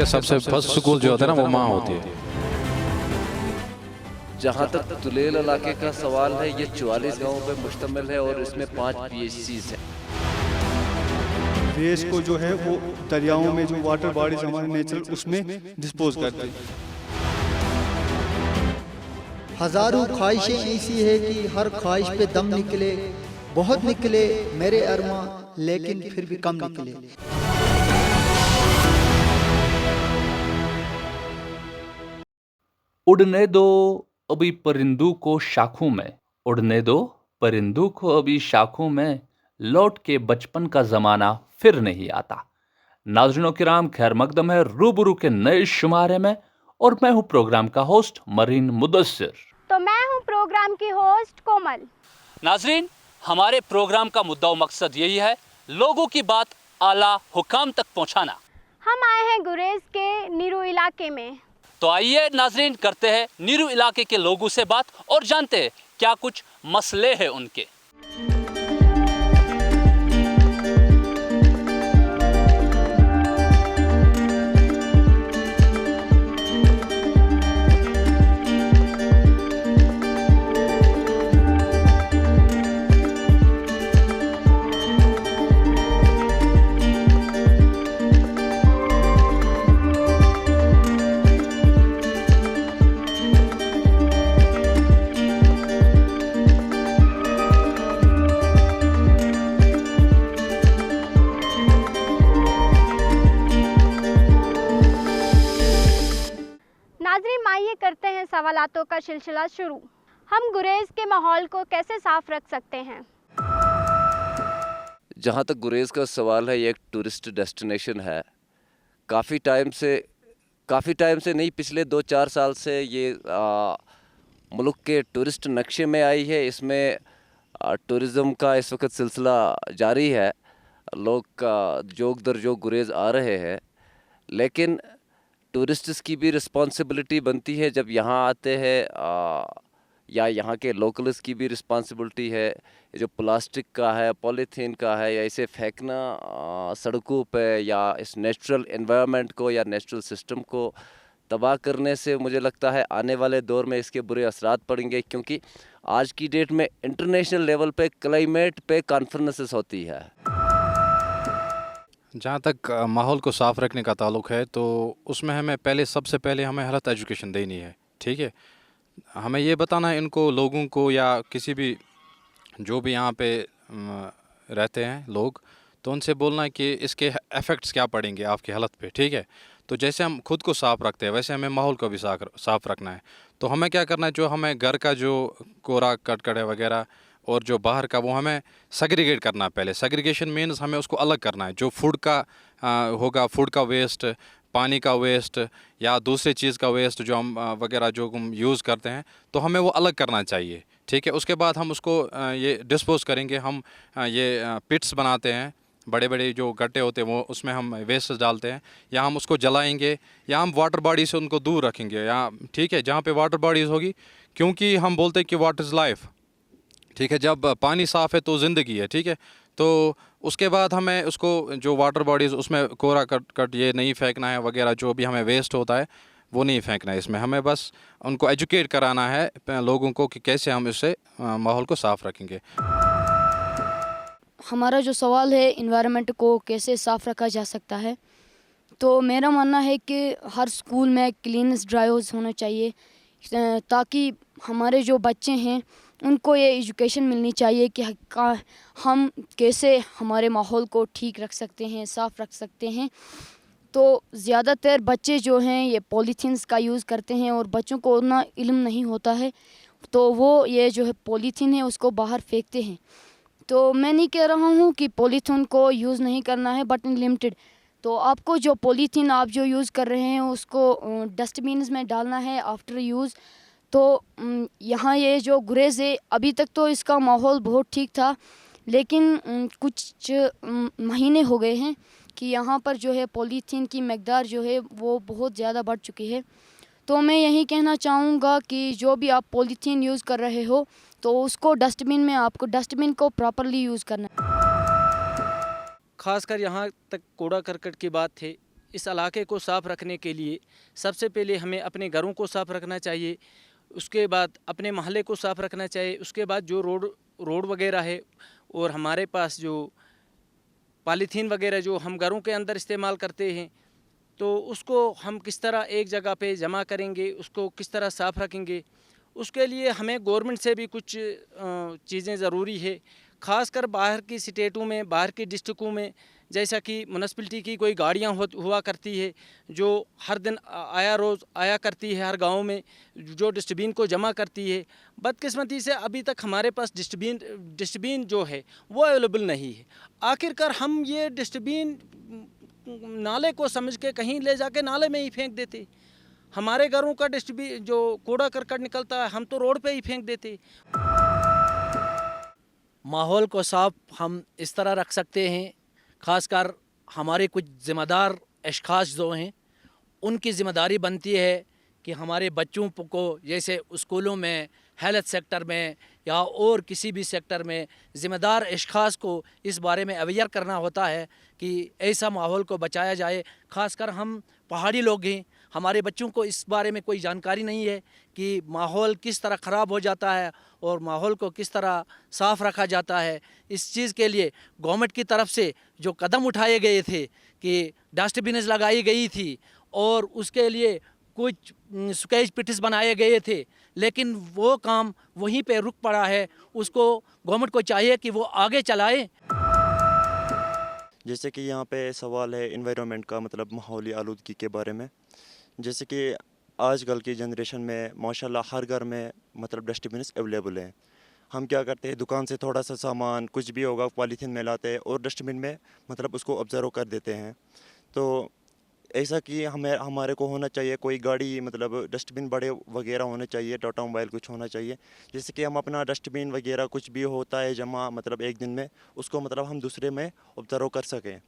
के सबसे first school जो होता है ना वो माँ होती है। जहाँ तक तुलेल इलाके का सवाल है, ये 44 गांवों पे मुश्तमिल है और इसमें 5 PHCs हैं। वेस्ट को जो है वो दरियाओं में जो वाटर बॉडीज हमारे नेचुरल उसमें डिस्पोज करते हैं। हजारों ख्वाहिशें ऐसी है कि हर ख्वाहिश पे दम निकले, बहुत निकले मेरे अरमा, लेकिन फिर भी कम निकले। उड़ने दो अभी परिंदू को शाखों में, उड़ने दो परिंदू को अभी शाखों में, लौट के बचपन का जमाना फिर नहीं आता। नाज़रीन किराम, खैर मकदम है रूबरू के नए शुमारे में, और मैं हूं प्रोग्राम का होस्ट मरीन मुदस्सिर। तो मैं हूं प्रोग्राम की होस्ट कोमल। नाज़रीन, हमारे प्रोग्राम का मुद्दा और मकसद यही है, लोगों की बात आला हुकाम तक पहुंचाना। हम आए हैं गुरेज के नीरू इलाके में। तो आइए नाज़रीन, करते हैं नीरू इलाके के लोगों से बात और जानते हैं क्या कुछ मसले हैं उनके। नाज़रीन, आइए करते हैं सवालातों का सिलसिला शुरू। हम गुरेज के माहौल को कैसे साफ रख सकते हैं? जहाँ तक गुरेज का सवाल है, ये एक टूरिस्ट डेस्टिनेशन है। काफ़ी टाइम से नहीं, पिछले 2-4 साल से ये मुल्क के टूरिस्ट नक्शे में आई है। इसमें टूरिज़म का इस वक्त सिलसिला जारी है, लोग जोक दर जोक गुरेज आ रहे हैं। लेकिन टूरिस्ट्स की भी रिस्पॉन्सिबिलिटी बनती है जब यहाँ आते हैं, या यहाँ के लोकल्स की भी रिस्पॉन्सिबिलिटी है। जो प्लास्टिक का है, पॉलीथीन का है, या इसे फेंकना सड़कों पे, या इस नेचुरल एनवायरनमेंट को या नेचुरल सिस्टम को तबाह करने से मुझे लगता है आने वाले दौर में इसके बुरे असरात पड़ेंगे। क्योंकि आज की डेट में इंटरनेशनल लेवल पे क्लाइमेट पे कॉन्फ्रेंसेस होती है। जहाँ तक माहौल को साफ़ रखने का ताल्लुक़ है तो उसमें हमें सबसे पहले हमें हेल्थ एजुकेशन देनी है। ठीक है, हमें ये बताना है इनको, लोगों को, या किसी भी जो भी यहाँ पे रहते हैं लोग, तो उनसे बोलना है कि इसके इफ़ेक्ट्स क्या पड़ेंगे आपकी हेल्थ पे। ठीक है, तो जैसे हम खुद को साफ़ रखते हैं वैसे हमें माहौल को भी साफ़ रखना है। तो हमें क्या करना है, जो हमें घर का जो कूड़ा कटकड़े वगैरह और जो बाहर का, वो हमें सेग्रीगेट करना है। पहले सेग्रीगेशन मीन्स हमें उसको अलग करना है। जो फूड का होगा, फूड का वेस्ट, पानी का वेस्ट, या दूसरी चीज़ का वेस्ट जो हम वगैरह जो हम यूज़ करते हैं, तो हमें वो अलग करना चाहिए। ठीक है, उसके बाद हम उसको ये डिस्पोज़ करेंगे। हम ये पिट्स बनाते हैं, बड़े बड़े जो गड्ढे होते हैं, वो उसमें हम वेस्ट डालते हैं, या हम उसको जलाएंगे, या हम वाटर बॉडी से उनको दूर रखेंगे। या ठीक है, जहाँ पे वाटर बॉडीज़ होगी, क्योंकि हम बोलते हैं कि वाटर इज़ लाइफ। ठीक है, जब पानी साफ़ है तो ज़िंदगी है। ठीक है, तो उसके बाद हमें उसको जो वाटर बॉडीज़, उसमें कूड़ा कट ये नहीं फेंकना है वगैरह, जो भी हमें वेस्ट होता है वो नहीं फेंकना है। इसमें हमें बस उनको एजुकेट कराना है लोगों को कि कैसे हम इससे माहौल को साफ़ रखेंगे। हमारा जो सवाल है, इन्वायरमेंट को कैसे साफ़ रखा जा सकता है, तो मेरा मानना है कि हर स्कूल में क्लीनेस ड्राइव्स होना चाहिए, ताकि हमारे जो बच्चे हैं उनको ये एजुकेशन मिलनी चाहिए कि हम कैसे हमारे माहौल को ठीक रख सकते हैं, साफ़ रख सकते हैं। तो ज़्यादातर बच्चे जो हैं ये पॉलीथीन्स का यूज़ करते हैं, और बच्चों को उतना इल्म नहीं होता है, तो वो ये जो है पॉलीथीन है उसको बाहर फेंकते हैं। तो मैं नहीं कह रहा हूँ कि पॉलीथीन को यूज़ नहीं करना है, बट इन लिमिटेड। तो आपको जो पॉलीथीन आप जो यूज़ कर रहे हैं उसको डस्टबिन्स में डालना है आफ्टर यूज़। तो यहाँ ये जो गुरेज है, अभी तक तो इसका माहौल बहुत ठीक था, लेकिन कुछ महीने हो गए हैं कि यहाँ पर जो है पॉलीथीन की मकदार जो है वो बहुत ज़्यादा बढ़ चुकी है। तो मैं यही कहना चाहूँगा कि जो भी आप पॉलीथीन यूज़ कर रहे हो, तो उसको डस्टबिन में, आपको डस्टबिन को प्रॉपरली यूज़ करना है। ख़ासकर यहाँ तक कूड़ा करकट की बात थी, इस इलाके को साफ़ रखने के लिए सबसे पहले हमें अपने घरों को साफ़ रखना चाहिए, उसके बाद अपने महल्ले को साफ़ रखना चाहिए, उसके बाद जो रोड वगैरह है और हमारे पास जो पॉलीथीन वगैरह जो हम घरों के अंदर इस्तेमाल करते हैं, तो उसको हम किस तरह एक जगह पे जमा करेंगे, उसको किस तरह साफ़ रखेंगे, उसके लिए हमें गवर्नमेंट से भी कुछ चीज़ें ज़रूरी है। ख़ासकर बाहर की स्टेटों में, बाहर की डिस्ट्रिक्टों में, जैसा कि म्यूनसिपलिटी की कोई गाड़ियाँ हुआ करती है जो हर दिन रोज़ आया करती है हर गांव में, जो डस्टबिन को जमा करती है। बदकिस्मती से अभी तक हमारे पास डस्टबिन जो है वो अवेलेबल नहीं है। आखिरकार हम ये डस्टबिन नाले को समझ के कहीं ले जाके नाले में ही फेंक देते। हमारे घरों का डस्टबिन जो कूड़ा करकट निकलता है हम तो रोड पे ही फेंक देते। माहौल को साफ हम इस तरह रख सकते हैं, ख़ासकर हमारे कुछ ज़िम्मेदार अशख़ास जो हैं उनकी ज़िम्मेदारी बनती है कि हमारे बच्चों को जैसे स्कूलों में, हेल्थ सेक्टर में या और किसी भी सेक्टर में ज़िम्मेदार अशख़ास को इस बारे में अवेयर करना होता है कि ऐसा माहौल को बचाया जाए। ख़ासकर हम पहाड़ी लोग हैं, हमारे बच्चों को इस बारे में कोई जानकारी नहीं है कि माहौल किस तरह ख़राब हो जाता है और माहौल को किस तरह साफ़ रखा जाता है। इस चीज़ के लिए गवर्नमेंट की तरफ से जो कदम उठाए गए थे कि डस्टबिन्स लगाई गई थी और उसके लिए कुछ स्केच पिट्स बनाए गए थे, लेकिन वो काम वहीं पे रुक पड़ा है। उसको गवर्नमेंट को चाहिए कि वो आगे चलाए। जैसे कि यहाँ पे सवाल है एनवायरनमेंट का, मतलब माहौली आलूदगी के बारे में। जैसे कि आजकल की जनरेशन में माशाल्लाह हर घर में मतलब डस्टबिन अवेलेबल हैं। हम क्या करते हैं, दुकान से थोड़ा सा सामान कुछ भी होगा पॉलीथीन में लाते हैं और डस्टबिन में मतलब उसको ऑब्जर्व कर देते हैं। तो ऐसा कि हमारे को होना चाहिए कोई गाड़ी, मतलब डस्टबिन बड़े वगैरह होने चाहिए, टाटा मोबाइल कुछ होना चाहिए, जैसे कि हम अपना डस्टबिन वगैरह कुछ भी होता है जमा मतलब एक दिन में, उसको मतलब हम दूसरे में ऑब्जर्व कर सकें,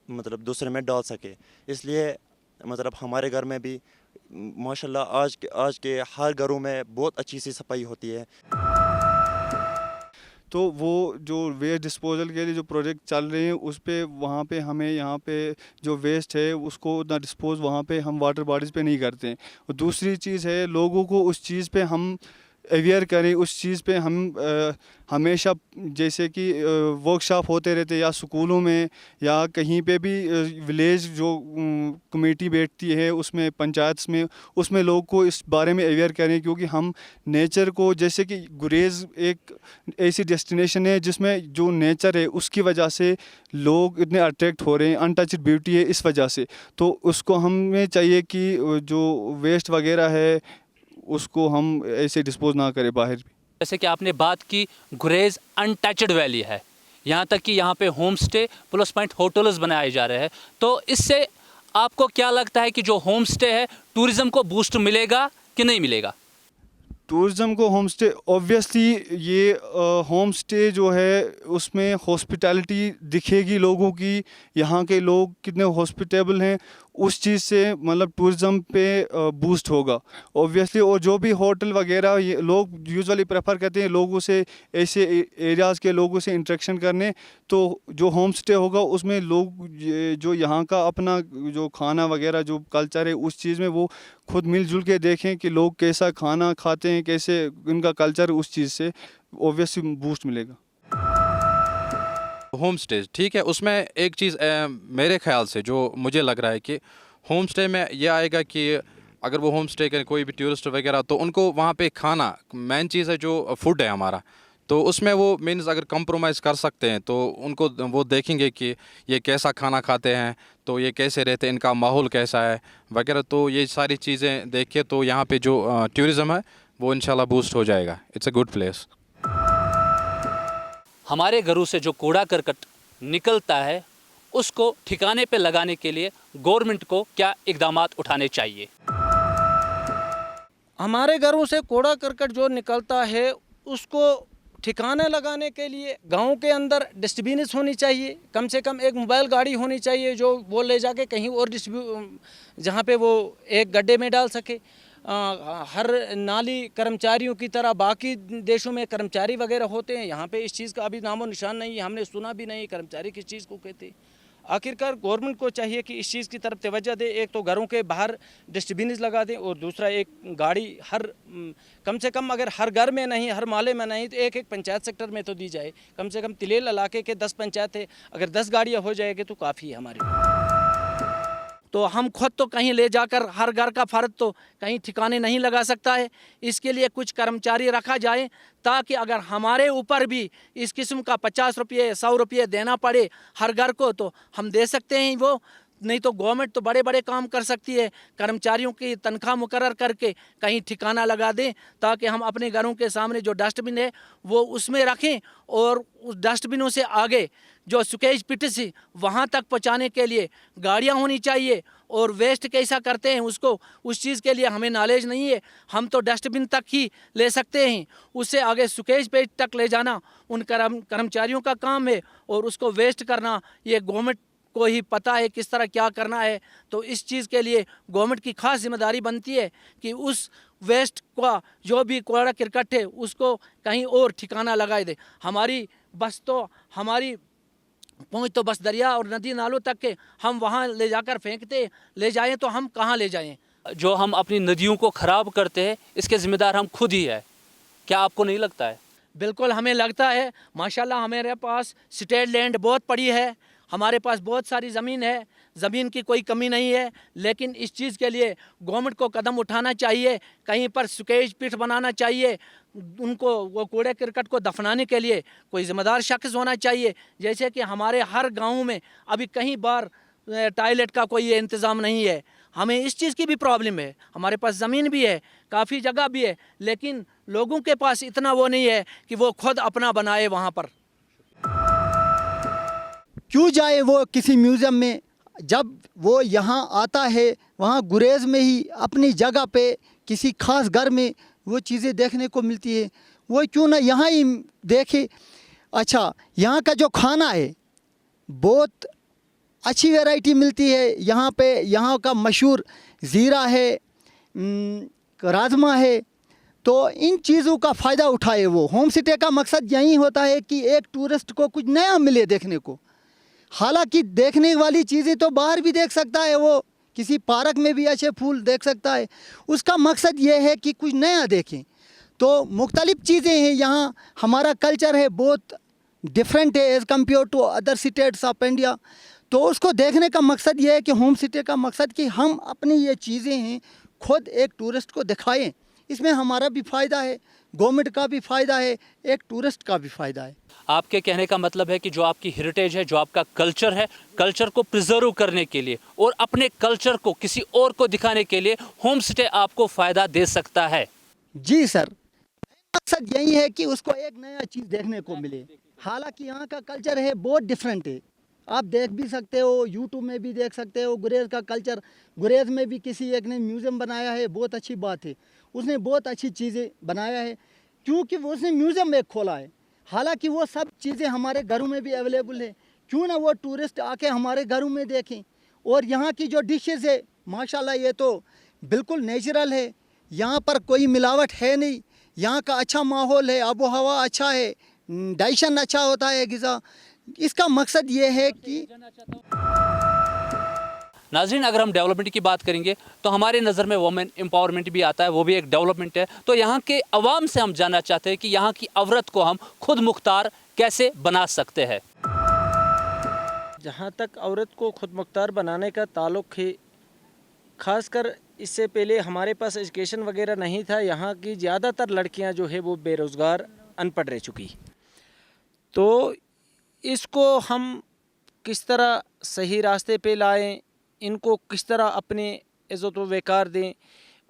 मतलब दूसरे में डाल सकें। इसलिए मतलब हमारे घर में भी माशाल्लाह आज के हर घरों में बहुत अच्छी सी सफाई होती है। तो वो जो वेस्ट डिस्पोजल के लिए जो प्रोजेक्ट चल रहे हैं उस पे वहाँ पे हमें यहाँ पे जो वेस्ट है उसको ना डिस्पोज वहाँ पे हम वाटर बॉडीज़ पे नहीं करते हैं। और दूसरी चीज़ है लोगों को उस चीज़ पे हम अवेयर करें, उस चीज़ पे हम हमेशा जैसे कि वर्कशॉप होते रहते या स्कूलों में या कहीं पे भी विलेज जो कमेटी बैठती है उसमें पंचायत में, उसमें लोग को इस बारे में अवेयर करें। क्योंकि हम नेचर को, जैसे कि गुरेज़ एक ऐसी डेस्टिनेशन है जिसमें जो नेचर है उसकी वजह से लोग इतने अट्रैक्ट हो रहे हैं, अनटच्ड ब्यूटी है इस वजह से। तो उसको हमें चाहिए कि जो वेस्ट वगैरह है उसको हम ऐसे डिस्पोज ना करें बाहर भी। जैसे कि आपने बात की गुरेज़ अनटचड वैली है, यहाँ तक कि यहाँ पे home stay plus point hotels बनाए जा रहे हैं। तो इससे आपको क्या लगता है कि जो होम स्टे है टूरिज़्म को बूस्ट मिलेगा कि नहीं मिलेगा? टूरिज़्म को होम स्टे, ऑब्वियसली ये होम स्टे जो है उसमें हॉस्पिटैलिटी दिखेगी लोगों की, यहाँ के लोग कितने हॉस्पिटेबल हैं, उस चीज़ से मतलब टूरिज़्म पे बूस्ट होगा ऑब्वियसली। और जो भी होटल वगैरह ये लोग यूजुअली प्रेफर करते हैं लोगों से, ऐसे एरियाज़ के लोगों से इंटरेक्शन करने। तो जो होम स्टे होगा उसमें लोग जो यहाँ का अपना जो खाना वगैरह जो कल्चर है उस चीज़ में वो खुद मिलजुल के देखें कि लोग कैसा खाना खाते हैं, कैसे उनका कल्चर, उस चीज़ से ऑब्वियसली बूस्ट मिलेगा। होम स्टे ठीक है, उसमें एक चीज़ मेरे ख्याल से जो मुझे लग रहा है कि होम स्टे में यह आएगा कि अगर वो होम स्टे करें कोई भी टूरिस्ट वगैरह, तो उनको वहाँ पे खाना मेन चीज़ है जो फूड है हमारा, तो उसमें वो मीन्स अगर कंप्रोमाइज़ कर सकते हैं तो उनको वो देखेंगे कि ये कैसा खाना खाते हैं, तो ये कैसे रहते हैं, इनका माहौल कैसा है वगैरह। तो ये सारी चीज़ें देख के तो यहाँ पे जो टूरिज़्म है वो इंशाल्लाह बूस्ट हो जाएगा। It's a good place. हमारे घरों से जो कूड़ा करकट निकलता है उसको ठिकाने पे लगाने के लिए गवर्नमेंट को क्या इक़दामात उठाने चाहिए? हमारे घरों से कूड़ा करकट जो निकलता है उसको ठिकाने लगाने के लिए गांव के अंदर डस्टबिन होनी चाहिए, कम से कम एक मोबाइल गाड़ी होनी चाहिए जो वो ले जाके कहीं और जहाँ पे वो एक गड्ढे में डाल सके। हर नाली कर्मचारियों की तरह बाकी देशों में कर्मचारी वगैरह होते हैं, यहाँ पे इस चीज़ का अभी नामो निशान नहीं है, हमने सुना भी नहीं कर्मचारी किस चीज़ को कहते। आखिरकार गवर्नमेंट को चाहिए कि इस चीज़ की तरफ तवज्जो दे। एक तो घरों के बाहर डस्टबिन लगा दें और दूसरा एक गाड़ी हर कम से कम अगर हर घर में नहीं, हर मोहल्ले में नहीं तो एक एक पंचायत सेक्टर में तो दी जाए। कम से कम तिलेल इलाके के 10 पंचायत है, अगर 10 गाड़ियाँ हो जाएगी तो काफ़ी है हमारे। तो हम खुद तो कहीं ले जाकर हर घर का फ़र्द तो कहीं ठिकाने नहीं लगा सकता है। इसके लिए कुछ कर्मचारी रखा जाए ताकि अगर हमारे ऊपर भी इस किस्म का 50 रुपये 100 रुपये देना पड़े हर घर को तो हम दे सकते हैं वो। नहीं तो गवर्नमेंट तो बड़े बड़े काम कर सकती है, कर्मचारियों की तनख्वाह मुकर्रर करके कहीं ठिकाना लगा दें ताकि हम अपने घरों के सामने जो डस्टबिन है वो उसमें रखें और उस डस्टबिनों से आगे जो सुकेज पिट्स है वहाँ तक पहुँचाने के लिए गाड़ियाँ होनी चाहिए। और वेस्ट कैसा करते हैं उसको, उस चीज़ के लिए हमें नॉलेज नहीं है। हम तो डस्टबिन तक ही ले सकते हैं, उससे आगे सुकेज पेज तक ले जाना उन कर्मचारियों का काम है और उसको वेस्ट करना ये गवर्नमेंट को ही पता है किस तरह क्या करना है। तो इस चीज़ के लिए गवर्नमेंट की खास जिम्मेदारी बनती है कि उस वेस्ट का जो भी कूड़ा करकट है उसको कहीं और ठिकाना लगाए दे। हमारी बस तो हमारी पहुँच तो बस दरिया और नदी नालों तक के, हम वहाँ ले जाकर फेंकते ले जाएं तो हम कहाँ ले जाएं। जो हम अपनी नदियों को ख़राब करते हैं इसके ज़िम्मेदार हम खुद ही है, क्या आपको नहीं लगता है? बिल्कुल हमें लगता है। माशाल्लाह हमारे पास स्टेट लैंड बहुत पड़ी है, हमारे पास बहुत सारी ज़मीन है, ज़मीन की कोई कमी नहीं है। लेकिन इस चीज़ के लिए गवर्नमेंट को कदम उठाना चाहिए, कहीं पर सुकेज पिट बनाना चाहिए, उनको वो कूड़े करकट को दफनाने के लिए कोई ज़िम्मेदार शख्स होना चाहिए। जैसे कि हमारे हर गांव में अभी कहीं बार टॉयलेट का कोई इंतज़ाम नहीं है। हमें इस चीज़ की भी प्रॉब्लम है। हमारे पास ज़मीन भी है, काफ़ी जगह भी है, लेकिन लोगों के पास इतना वो नहीं है कि वो खुद अपना बनाए वहाँ पर। क्यों जाए वो किसी म्यूज़ियम में, जब वो यहाँ आता है वहाँ गुरेज में ही अपनी जगह पे किसी खास घर में वो चीज़ें देखने को मिलती है, वो क्यों ना यहाँ ही देखे। अच्छा, यहाँ का जो खाना है बहुत अच्छी वैरायटी मिलती है यहाँ पे। यहाँ का मशहूर ज़ीरा है, राजमा है, तो इन चीज़ों का फ़ायदा उठाए वो। होम स्टे का मकसद यही होता है कि एक टूरिस्ट को कुछ नया मिले देखने को। हालांकि देखने वाली चीज़ें तो बाहर भी देख सकता है, वो किसी पार्क में भी अच्छे फूल देख सकता है। उसका मकसद ये है कि कुछ नया देखें। तो मुख्तलिफ़ चीज़ें हैं यहाँ। हमारा कल्चर है बहुत डिफरेंट है as compare to other states of India. तो उसको देखने का मकसद ये है कि होम स्टे का मकसद कि हम अपनी ये चीज़ें हैं खुद एक टूरिस्ट को दिखाएं। इसमें हमारा भी फ़ायदा है, गवर्नमेंट का भी फ़ायदा है, एक टूरिस्ट का भी फ़ायदा है। आपके कहने का मतलब है कि जो आपकी हेरिटेज है, जो आपका कल्चर है, कल्चर को प्रिजर्व करने के लिए और अपने कल्चर को किसी और को दिखाने के लिए होम स्टे आपको फ़ायदा दे सकता है। जी सर, मकसद यही है कि उसको एक नया चीज़ देखने को मिले। हालांकि यहाँ का कल्चर है बहुत डिफरेंट है, आप देख भी सकते हो, यूट्यूब में भी देख सकते हो गुरेज का कल्चर। गुरेज में भी किसी एक ने म्यूज़ियम बनाया है, बहुत अच्छी बात है, उसने बहुत अच्छी चीज़ें बनाया है क्योंकि वो उसने म्यूज़ियम एक खोला है। हालांकि वो सब चीज़ें हमारे घरों में भी अवेलेबल है, क्यों ना वो टूरिस्ट आके हमारे घरों में देखें। और यहाँ की जो डिशेज़ है माशाल्लाह ये तो बिल्कुल नेचुरल है, यहाँ पर कोई मिलावट है नहीं। यहाँ का अच्छा माहौल है, आबो हवा अच्छा है, डाइजेशन अच्छा होता है ग़िज़ा। इसका मकसद ये है कि नाज़रीन, अगर हम डेवलपमेंट की बात करेंगे तो हमारे नज़र में वुमेन एम्पावरमेंट भी आता है, वो भी एक डेवलपमेंट है। तो यहाँ के अवाम से हम जानना चाहते हैं कि यहाँ की औरत को हम खुद मुख्तार कैसे बना सकते हैं। जहाँ तक औरत को खुद मुख्तार बनाने का ताल्लुक़ है, ख़ासकर इससे पहले हमारे पास एजुकेशन वगैरह नहीं था। यहाँ की ज़्यादातर लड़कियाँ जो है वो बेरोज़गार अनपढ़ रह चुकी। तो इसको हम किस तरह सही रास्ते पे लाएं, इनको किस तरह अपने इज़्ज़त व वक़ार दें,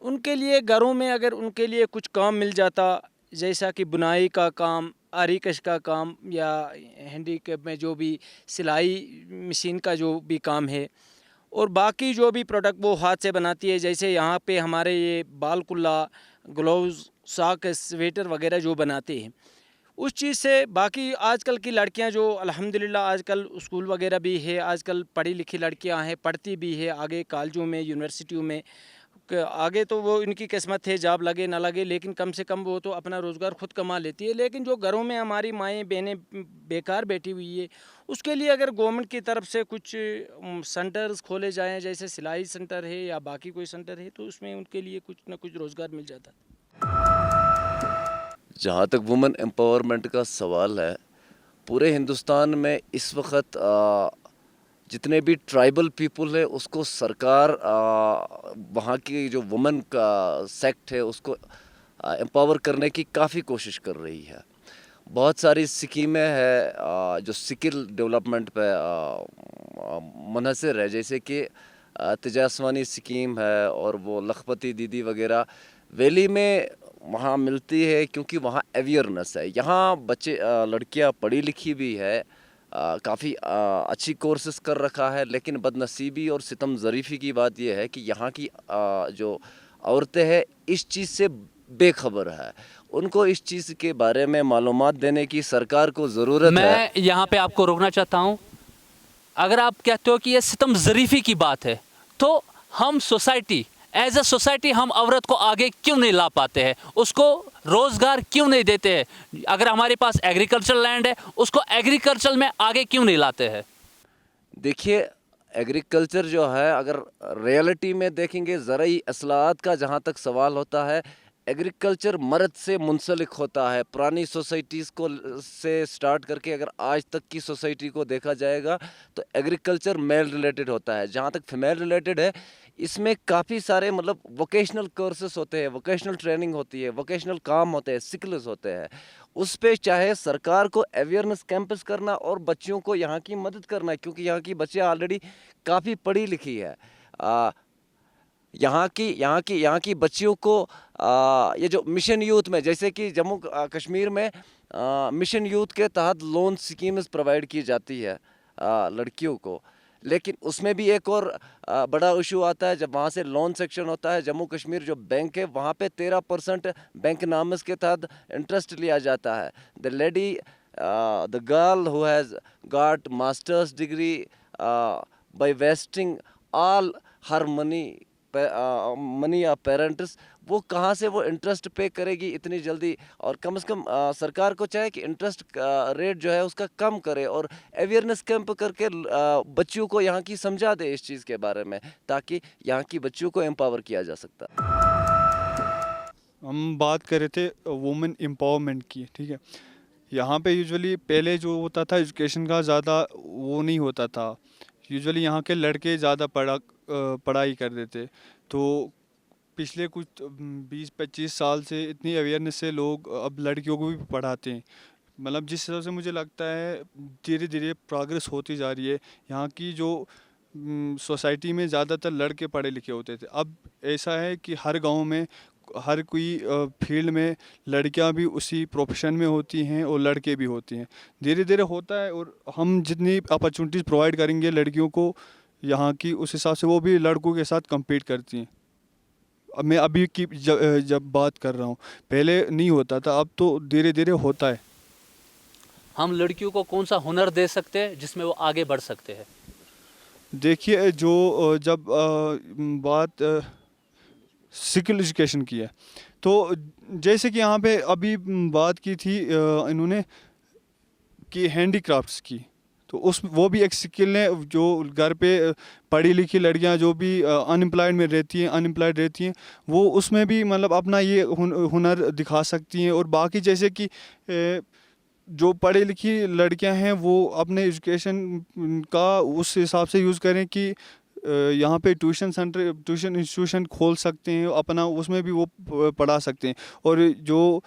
उनके लिए घरों में अगर उनके लिए कुछ काम मिल जाता, जैसा कि बुनाई का काम, आरीकश का काम या हैंडीक्राफ्ट में जो भी सिलाई मशीन का जो भी काम है, और बाकी जो भी प्रोडक्ट वो हाथ से बनाती है, जैसे यहाँ पे हमारे ये बाल कुल्ला, ग्लोव्स, साक, स्वेटर वगैरह जो बनाते हैं, उस चीज़ से बाकी आजकल की लड़कियां जो अल्हम्दुलिल्लाह आजकल स्कूल वगैरह भी है, आजकल पढ़ी लिखी लड़कियां हैं, पढ़ती भी है, आगे कॉलेजों में यूनिवर्सिटियों में आगे तो वो इनकी किस्मत है, जॉब लगे ना लगे, लेकिन कम से कम वो तो अपना रोज़गार खुद कमा लेती है। लेकिन जो घरों में हमारी माएँ बहनें बेकार बैठी हुई है, उसके लिए अगर गवर्नमेंट की तरफ से कुछ सेंटर्स खोले जाएं, जैसे सिलाई सेंटर है या बाकी कोई सेंटर है, तो उसमें उनके लिए कुछ ना कुछ रोज़गार मिल जाता। जहाँ तक वुमेन एम्पावरमेंट का सवाल है, पूरे हिंदुस्तान में इस वक्त जितने भी ट्राइबल पीपल है उसको सरकार वहाँ की जो वुमेन का सेक्ट है उसको एम्पावर करने की काफ़ी कोशिश कर रही है। बहुत सारी स्कीमें हैं जो स्किल डेवलपमेंट पे मुनहसर है, जैसे कि तेजस्वानी स्कीम है और वो लखपति दीदी वगैरह वैली में वहाँ मिलती है, क्योंकि वहाँ अवेयरनेस है। यहाँ बच्चे लड़कियाँ पढ़ी लिखी भी है, काफ़ी अच्छी कोर्सेज कर रखा है, लेकिन बदनसीबी और सितम ज़रीफ़ी की बात यह है कि यहाँ की जो औरतें हैं इस चीज़ से बेखबर है। उनको इस चीज़ के बारे में मालूमात देने की सरकार को ज़रूरत है। मैं यहाँ पे आपको रोकना चाहता हूँ। अगर आप कहते हो कि ये सितम ज़रीफ़ी की बात है, तो हम सोसाइटी एज अ सोसाइटी हम औरत को आगे क्यों नहीं ला पाते हैं, उसको रोज़गार क्यों नहीं देते हैं? अगर हमारे पास एग्रीकल्चर लैंड है, उसको एग्रीकल्चर में आगे क्यों नहीं लाते हैं? देखिए, एग्रीकल्चर जो है, अगर रियलिटी में देखेंगे, ज़राई असलाहत का जहाँ तक सवाल होता है, एग्रीकल्चर मर्द से मुंसलिक होता है। पुरानी सोसाइटीज़ को से स्टार्ट करके अगर आज तक की सोसाइटी को देखा जाएगा तो एग्रीकल्चर मेल रिलेटेड होता है। जहाँ तक फीमेल रिलेटेड है, इसमें काफ़ी सारे मतलब वोकेशनल कोर्सेस होते हैं, वोकेशनल ट्रेनिंग होती है, वोकेशनल काम होते हैं, स्किल्स होते हैं। उस पे चाहे सरकार को अवेयरनेस कैंपस करना और बच्चियों को यहाँ की मदद करना, क्योंकि यहाँ की बच्चियाँ ऑलरेडी काफ़ी पढ़ी लिखी है। यहाँ की बच्चियों को ये जो मिशन यूथ में, जैसे कि जम्मू कश्मीर में मिशन यूथ के तहत लोन स्कीम्स प्रोवाइड की जाती है लड़कियों को, लेकिन उसमें भी एक और बड़ा इशू आता है। जब वहाँ से लोन सेक्शन होता है, जम्मू कश्मीर जो बैंक है वहाँ पे 13% बैंक नामस के तहत इंटरेस्ट लिया जाता है। The lady the girl who has got masters degree by wasting all her money या पेरेंट्स, वो कहाँ से वो इंटरेस्ट पे करेगी इतनी जल्दी? और कम से कम सरकार को चाहे कि इंटरेस्ट रेट जो है उसका कम करे और अवेयरनेस कैंप करके बच्चियों को यहाँ की समझा दे इस चीज़ के बारे में, ताकि यहाँ की बच्चियों को एम्पावर किया जा सकता। हम बात कर रहे थे वुमेन एम्पावरमेंट की, ठीक है। यहाँ पे यूजुअली पहले जो होता था एजुकेशन का ज़्यादा वो नहीं होता था। यूजुअली यहाँ के लड़के ज़्यादा पढ़ाई कर देते, तो पिछले कुछ 20-25 साल से इतनी अवेयरनेस से लोग अब लड़कियों को भी पढ़ाते हैं। मतलब जिस हिसाब से मुझे लगता है धीरे धीरे प्रोग्रेस होती जा रही है। यहाँ की जो सोसाइटी में ज़्यादातर लड़के पढ़े लिखे होते थे, अब ऐसा है कि हर गांव में हर कोई फील्ड में लड़कियां भी उसी प्रोफेशन में होती हैं और लड़के भी होते हैं। धीरे धीरे होता है, और हम जितनी अपॉर्चुनिटीज़ प्रोवाइड करेंगे लड़कियों को यहाँ की, उस हिसाब से वो भी लड़कों के साथ compete करती हैं। अब मैं अभी की जब बात कर रहा हूँ, पहले नहीं होता था, अब तो धीरे धीरे होता है। हम लड़कियों को कौन सा हुनर दे सकते हैं जिसमें वो आगे बढ़ सकते हैं? देखिए, जो जब बात स्किल एजुकेशन की है, तो जैसे कि यहाँ पे अभी बात की थी इन्होंने कि हैंडीक्राफ्ट्स की, तो वो भी एक स्किल है। जो घर पे पढ़ी लिखी लड़कियां जो भी अनएम्प्लॉयड रहती हैं, वो उसमें भी मतलब अपना ये हुनर दिखा सकती हैं। और बाकी जैसे कि जो पढ़ी लिखी लड़कियां हैं वो अपने एजुकेशन का उस हिसाब से यूज़ करें कि यहाँ पे ट्यूशन इंस्टीट्यूशन खोल सकते हैं अपना, उसमें भी वो पढ़ा सकते हैं। और जो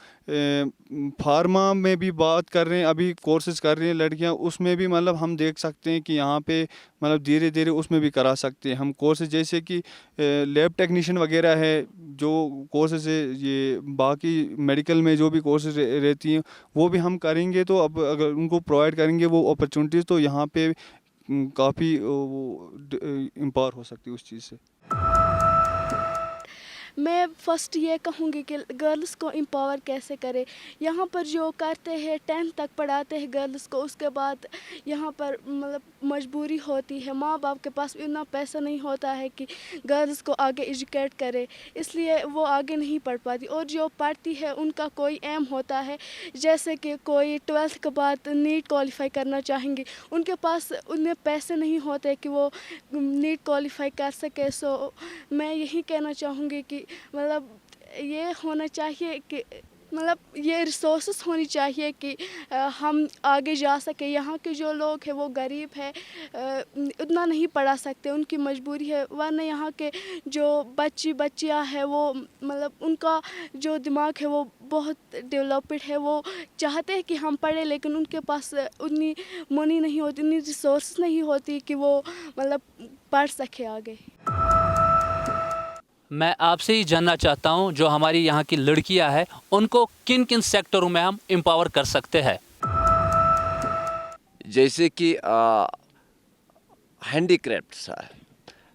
फार्मा में भी बात कर रहे हैं, अभी कोर्सेज कर रही हैं लड़कियाँ, उसमें भी मतलब हम देख सकते हैं कि यहाँ पे मतलब धीरे धीरे उसमें भी करा सकते हैं हम कोर्सेज, जैसे कि लैब टेक्नीशियन वगैरह है जो कोर्सेज है। ये बाकी मेडिकल में जो भी कोर्सेज रहती हैं वो भी हम करेंगे, तो अब अगर उनको प्रोवाइड करेंगे वो अपॉर्चुनिटीज़, तो यहाँ पे काफ़ी वो एम्पावर हो सकती है उस चीज़ से। मैं फ़र्स्ट ये कहूँगी कि गर्ल्स को एम्पावर कैसे करें। यहाँ पर जो करते हैं 10th तक पढ़ाते हैं गर्ल्स को, उसके बाद यहाँ पर मतलब मजबूरी होती है, माँ बाप के पास इतना पैसा नहीं होता है कि गर्ल्स को आगे एजुकेट करे, इसलिए वो आगे नहीं पढ़ पाती। और जो पढ़ती है उनका कोई एम होता है, जैसे कि कोई 12th के बाद नीट क्वालिफाई करना चाहेंगे, उनके पास उतने पैसे नहीं होते कि वो नीट क्वालिफाई कर सके। सो मैं यही कहना चाहूँगी कि मतलब ये होना चाहिए कि मतलब ये रिसोर्सेस होनी चाहिए कि हम आगे जा सके। यहाँ के जो लोग हैं वो गरीब है, उतना नहीं पढ़ा सकते, उनकी मजबूरी है, वरना यहाँ के जो बच्चियाँ हैं वो मतलब उनका जो दिमाग है वो बहुत डेवलप्ड है, वो चाहते हैं कि हम पढ़ें, लेकिन उनके पास उतनी मनी नहीं होती, उतनी रिसोर्स नहीं होती कि वो मतलब पढ़ सके आगे। मैं आपसे ही जानना चाहता हूं, जो हमारी यहाँ की लड़कियां हैं उनको किन किन सेक्टरों में हम एम्पावर कर सकते हैं। जैसे कि हैंडीक्राफ्ट्स है,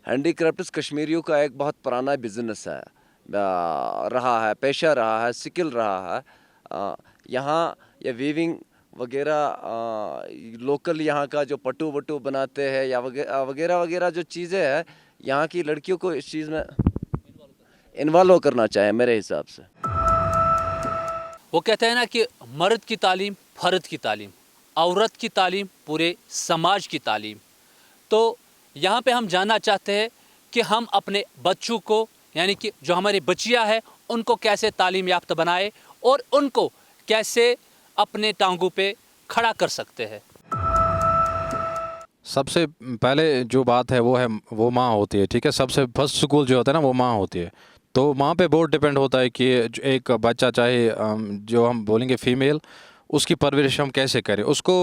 हैंडीक्राफ्ट्स कश्मीरियों का एक बहुत पुराना बिजनेस है, रहा है, पेशा रहा है, स्किल रहा है। यहाँ ये वीविंग वगैरह लोकल यहाँ का जो पट्टू वट्टू बनाते हैं या वगैरह वगैरह जो चीज़ें हैं, यहाँ की लड़कियों को इस चीज़ में इन्वॉल्व करना चाहिए मेरे हिसाब से। वो कहते हैं ना कि मर्द की तालीम फ़र्द की तालीम, औरत की तालीम पूरे समाज की तालीम। तो यहाँ पे हम जानना चाहते हैं कि हम अपने बच्चों को, यानी कि जो हमारे बच्चियाँ हैं, उनको कैसे तालीम याफ्ता बनाए और उनको कैसे अपने टांगों पे खड़ा कर सकते हैं। सबसे पहले जो बात है वो माँ होती है, ठीक है। सबसे फर्स्ट स्कूल जो होता है ना वो माँ होती है। तो माँ पे बहुत डिपेंड होता है कि एक बच्चा, चाहे जो हम बोलेंगे फीमेल, उसकी परवरिश हम कैसे करें। उसको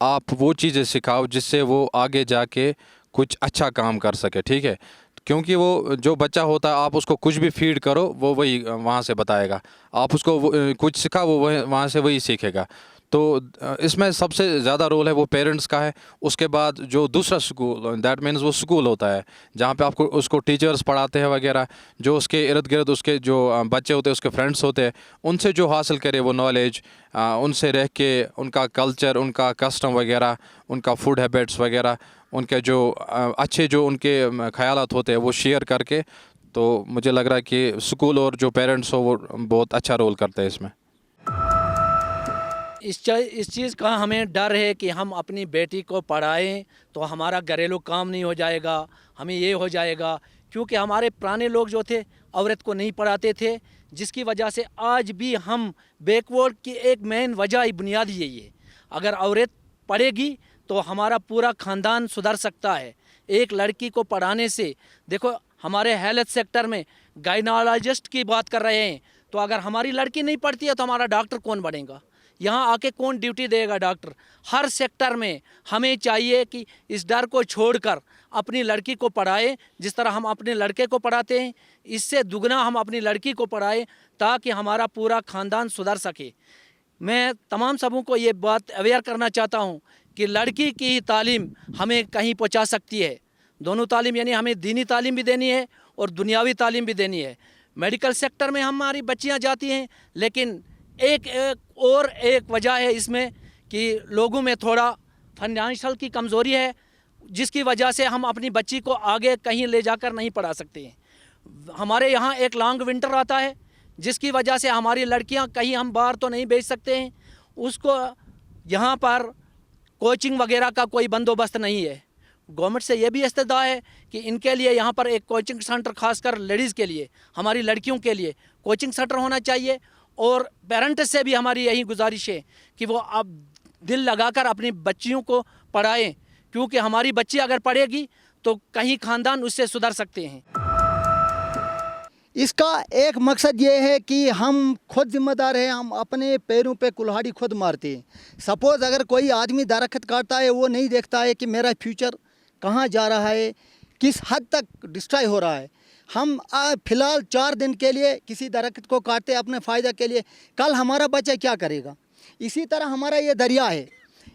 आप वो चीज़ें सिखाओ जिससे वो आगे जाके कुछ अच्छा काम कर सके, ठीक है। क्योंकि वो जो बच्चा होता है, आप उसको कुछ भी फीड करो वो वही वहाँ से बताएगा। आप उसको कुछ सिखाओ वो वहाँ से वही सीखेगा। तो इसमें सबसे ज़्यादा रोल है वो पेरेंट्स का है। उसके बाद जो दूसरा स्कूल, दैट मीन्स वो स्कूल होता है जहाँ पे आपको उसको टीचर्स पढ़ाते हैं वगैरह, जो उसके इर्द गिर्द उसके जो बच्चे होते हैं, उसके फ्रेंड्स होते हैं, उनसे जो हासिल करे वो नॉलेज, उनसे रह के उनका कल्चर, उनका कस्टम वगैरह, उनका फूड हैबिट्स वगैरह, उनके जो अच्छे जो उनके ख्यालात होते हैं वो शेयर करके। तो मुझे लग रहा है कि स्कूल और जो पेरेंट्स हो वो बहुत अच्छा रोल करते हैं इसमें। इस चीज़ का हमें डर है कि हम अपनी बेटी को पढ़ाएं तो हमारा घरेलू काम नहीं हो जाएगा, हमें ये हो जाएगा। क्योंकि हमारे पुराने लोग जो थे औरत को नहीं पढ़ाते थे, जिसकी वजह से आज भी हम बैकवर्ड की एक मेन वजह बुनियादी यही है। अगर औरत पढ़ेगी तो हमारा पूरा ख़ानदान सुधर सकता है। एक लड़की को पढ़ाने से, देखो हमारे हेल्थ सेक्टर में गायनोलॉजिस्ट की बात कर रहे हैं, तो अगर हमारी लड़की नहीं पढ़ती है तो हमारा डॉक्टर कौन बनेगा? यहाँ आके कौन ड्यूटी देगा? डॉक्टर। हर सेक्टर में हमें चाहिए कि इस डर को छोड़कर अपनी लड़की को पढ़ाएं, जिस तरह हम अपने लड़के को पढ़ाते हैं, इससे दुगना हम अपनी लड़की को पढ़ाएं ताकि हमारा पूरा ख़ानदान सुधर सके। मैं तमाम सबों को ये बात अवेयर करना चाहता हूँ कि लड़की की ही तालीम हमें कहीं पहुँचा सकती है। दोनों तालीम, यानी हमें दीनी तालीम भी देनी है और दुनियावी तालीम भी देनी है। मेडिकल सेक्टर में हमारी बच्चियाँ जाती हैं, लेकिन एक वजह है इसमें कि लोगों में थोड़ा फाइनेंशियल की कमज़ोरी है, जिसकी वजह से हम अपनी बच्ची को आगे कहीं ले जाकर नहीं पढ़ा सकते हैं। हमारे यहाँ एक लॉन्ग विंटर आता है, जिसकी वजह से हमारी लड़कियाँ कहीं हम बाहर तो नहीं भेज सकते हैं। उसको यहाँ पर कोचिंग वगैरह का कोई बंदोबस्त नहीं है। गवर्नमेंट से ये भी इस्तदा है कि इनके लिए यहाँ पर एक कोचिंग सेंटर, खासकर लेडीज़ के लिए, हमारी लड़कियों के लिए कोचिंग सेंटर होना चाहिए। और पेरेंट्स से भी हमारी यही गुजारिश है कि वो अब दिल लगाकर अपनी बच्चियों को पढ़ाएं, क्योंकि हमारी बच्ची अगर पढ़ेगी तो कहीं ख़ानदान उससे सुधर सकते हैं। इसका एक मकसद ये है कि हम खुद जिम्मेदार हैं, हम अपने पैरों पे कुल्हाड़ी खुद मारते हैं। सपोज़ अगर कोई आदमी दरख्त काटता है, वो नहीं देखता है कि मेरा फ्यूचर कहाँ जा रहा है, किस हद तक डिस्ट्रॉय हो रहा है। हम फ़िलहाल 4 दिन के लिए किसी दरख्त को काटते हैं अपने फ़ायदे के लिए, कल हमारा बच्चा क्या करेगा? इसी तरह हमारा ये दरिया है,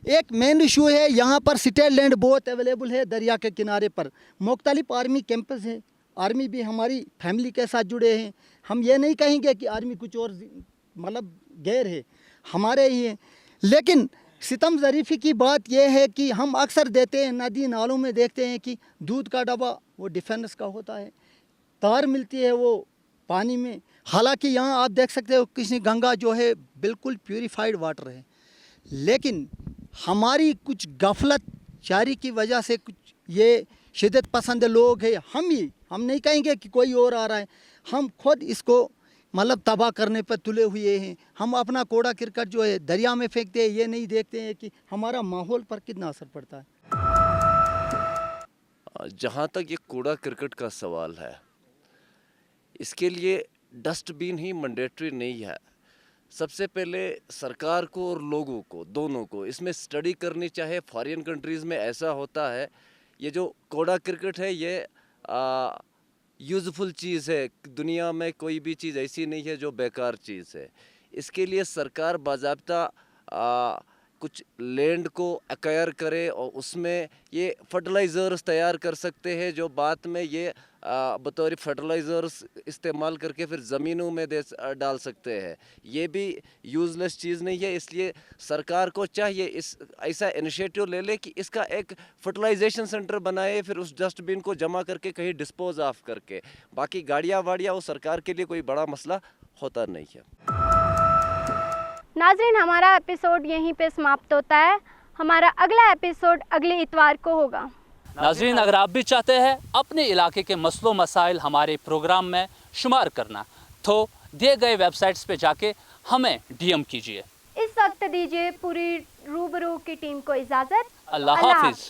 एक मेन इशू है। यहाँ पर स्टेट लैंड बहुत अवेलेबल है दरिया के किनारे पर, मुख्तलिफ आर्मी कैंपस है, आर्मी भी हमारी फैमिली के साथ जुड़े हैं। हम ये नहीं कहेंगे कि आर्मी कुछ और मतलब गैर है, हमारे ही है। लेकिन सितम ज़रीफ़ी की बात यह है कि हम अक्सर देते हैं, नदी नालों में देखते हैं कि दूध का डब्बा वो डिफेंस का होता है, तार मिलती है वो पानी में। हालांकि यहाँ आप देख सकते हो किसी गंगा जो है बिल्कुल प्यूरिफाइड वाटर है, लेकिन हमारी कुछ गफलत जारी की वजह से कुछ ये शिद्दत पसंद लोग हैं, हम नहीं कहेंगे कि कोई और आ रहा है, हम खुद इसको मतलब तबाह करने पर तुले हुए हैं। हम अपना कूड़ा करकट जो है दरिया में फेंकते हैं, ये नहीं देखते हैं कि हमारा माहौल पर कितना असर पड़ता है। जहाँ तक ये कूड़ा करकट का सवाल है, इसके लिए डस्टबिन ही मैंडेटरी नहीं है। सबसे पहले सरकार को और लोगों को, दोनों को इसमें स्टडी करनी चाहिए। फॉरेन कंट्रीज़ में ऐसा होता है, ये जो कूड़ा करकट है ये यूज़फुल चीज़ है। दुनिया में कोई भी चीज़ ऐसी नहीं है जो बेकार चीज़ है। इसके लिए सरकार बाज़ाब्ता कुछ लैंड को एक्वायर करे और उसमें ये फर्टिलाइज़र्स तैयार कर सकते हैं, जो बाद में ये बतौर फर्टिलाइज़र्स इस्तेमाल करके फिर ज़मीनों में डाल सकते हैं। ये भी यूज़लेस चीज़ नहीं है। इसलिए सरकार को चाहिए इस ऐसा इनिशिएटिव ले ले कि इसका एक फर्टिलाइजेशन सेंटर बनाए, फिर उस डस्टबिन को जमा करके कहीं डिस्पोज ऑफ करके। बाकी गाड़ियाँ वाड़ियाँ वो सरकार के लिए कोई बड़ा मसला होता नहीं है। नाज़रीन, हमारा एपिसोड यहीं पे समाप्त होता है। हमारा अगला एपिसोड अगले इतवार को होगा। नाज़रीन, अगर आप भी चाहते हैं अपने इलाके के मसलों मसाइल हमारे प्रोग्राम में शुमार करना, तो दिए गए वेबसाइट्स पे जाके हमें डीएम कीजिए। इस वक्त दीजिए पूरी रूबरू की टीम को इजाज़त। अल्लाह हाफिज़।